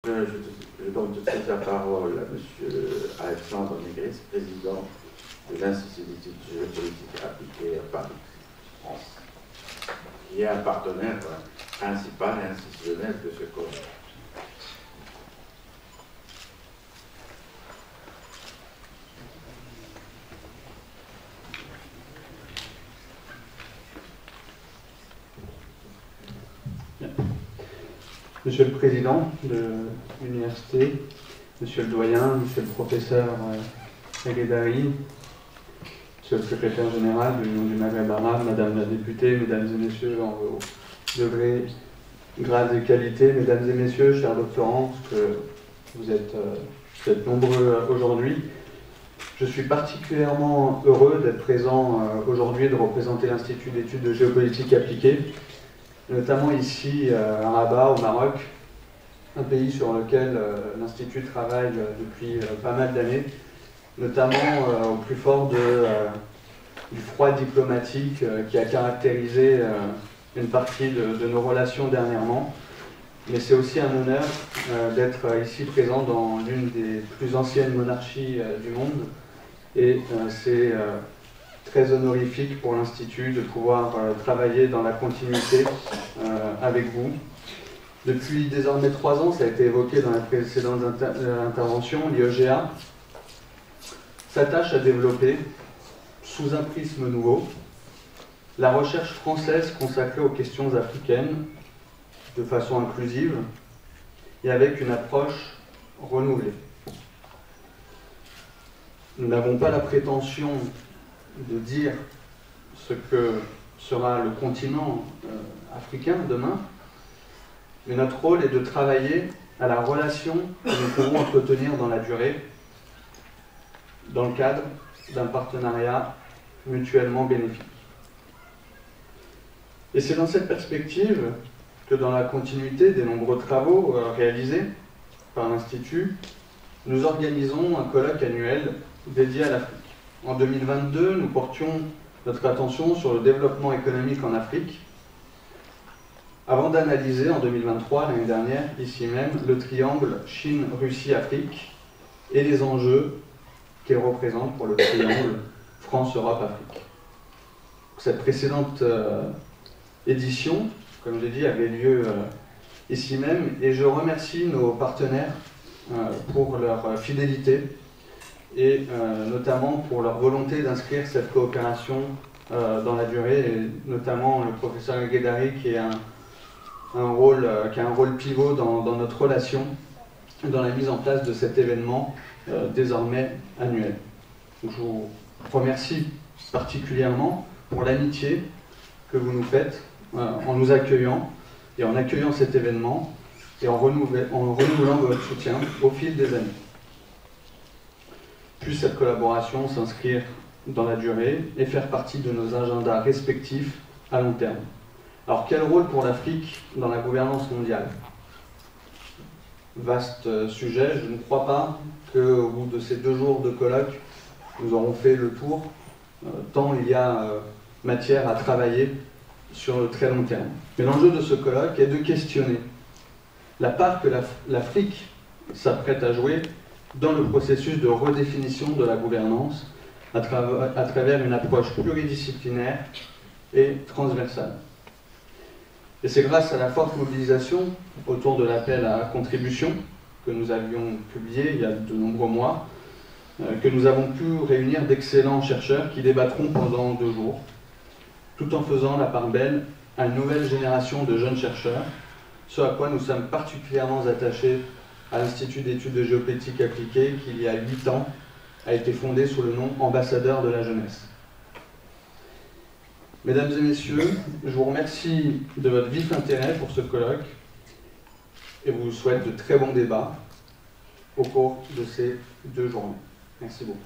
Je donne tout de suite la parole à M. Alexandre Négris, président de l'Institut d'études géopolitiques appliquées à Paris, France, qui est un partenaire principal et institutionnel de ce colloque. Monsieur le Président de l'Université, Monsieur le Doyen, Monsieur le Professeur Guédari, Monsieur le Secrétaire Général de l'Union du Maghreb Arabe, Madame la députée, Mesdames et Messieurs en haut degré, grades et qualités, Mesdames et Messieurs, chers doctorants, que vous êtes nombreux aujourd'hui. Je suis particulièrement heureux d'être présent aujourd'hui et de représenter l'Institut d'études de géopolitique appliquée, notamment ici à Rabat, au Maroc, un pays sur lequel l'Institut travaille depuis pas mal d'années, notamment au plus fort du froid diplomatique qui a caractérisé une partie de nos relations dernièrement. Mais c'est aussi un honneur d'être ici présent dans l'une des plus anciennes monarchies du monde, et c'est très honorifique pour l'Institut de pouvoir travailler dans la continuité avec vous. Depuis désormais 3 ans, ça a été évoqué dans la précédente intervention, l'IEGA s'attache à développer, sous un prisme nouveau, la recherche française consacrée aux questions africaines de façon inclusive et avec une approche renouvelée. Nous n'avons pas la prétention de dire ce que sera le continent africain demain, mais notre rôle est de travailler à la relation que nous pouvons entretenir dans la durée, dans le cadre d'un partenariat mutuellement bénéfique. Et c'est dans cette perspective que, dans la continuité des nombreux travaux réalisés par l'Institut, nous organisons un colloque annuel dédié à l'Afrique. En 2022, nous portions notre attention sur le développement économique en Afrique, avant d'analyser en 2023, l'année dernière, ici même, le triangle Chine-Russie-Afrique et les enjeux qu'il représente pour le triangle France-Europe-Afrique. Cette précédente édition, comme j'ai dit, avait lieu ici même, et je remercie nos partenaires pour leur fidélité et notamment pour leur volonté d'inscrire cette coopération dans la durée, et notamment le professeur Guédari qui a un rôle pivot dans notre relation, dans la mise en place de cet événement désormais annuel. Donc, je vous remercie particulièrement pour l'amitié que vous nous faites en nous accueillant et en accueillant cet événement et en renouvelant votre soutien au fil des années. Puisse cette collaboration s'inscrire dans la durée et faire partie de nos agendas respectifs à long terme. Alors, quel rôle pour l'Afrique dans la gouvernance mondiale? Vaste sujet. Je ne crois pas qu'au bout de ces 2 jours de colloque, nous aurons fait le tour, tant il y a matière à travailler sur le très long terme. Mais l'enjeu de ce colloque est de questionner la part que l'Afrique s'apprête à jouer dans le processus de redéfinition de la gouvernance à travers une approche pluridisciplinaire et transversale. Et c'est grâce à la forte mobilisation autour de l'appel à contribution que nous avions publié il y a de nombreux mois, que nous avons pu réunir d'excellents chercheurs qui débattront pendant 2 jours, tout en faisant la part belle à une nouvelle génération de jeunes chercheurs, ce à quoi nous sommes particulièrement attachés à l'Institut d'études de géopolitique appliquée, qui il y a 8 ans a été fondé sous le nom Ambassadeur de la jeunesse. Mesdames et messieurs, je vous remercie de votre vif intérêt pour ce colloque et vous souhaite de très bons débats au cours de ces 2 journées. Merci beaucoup.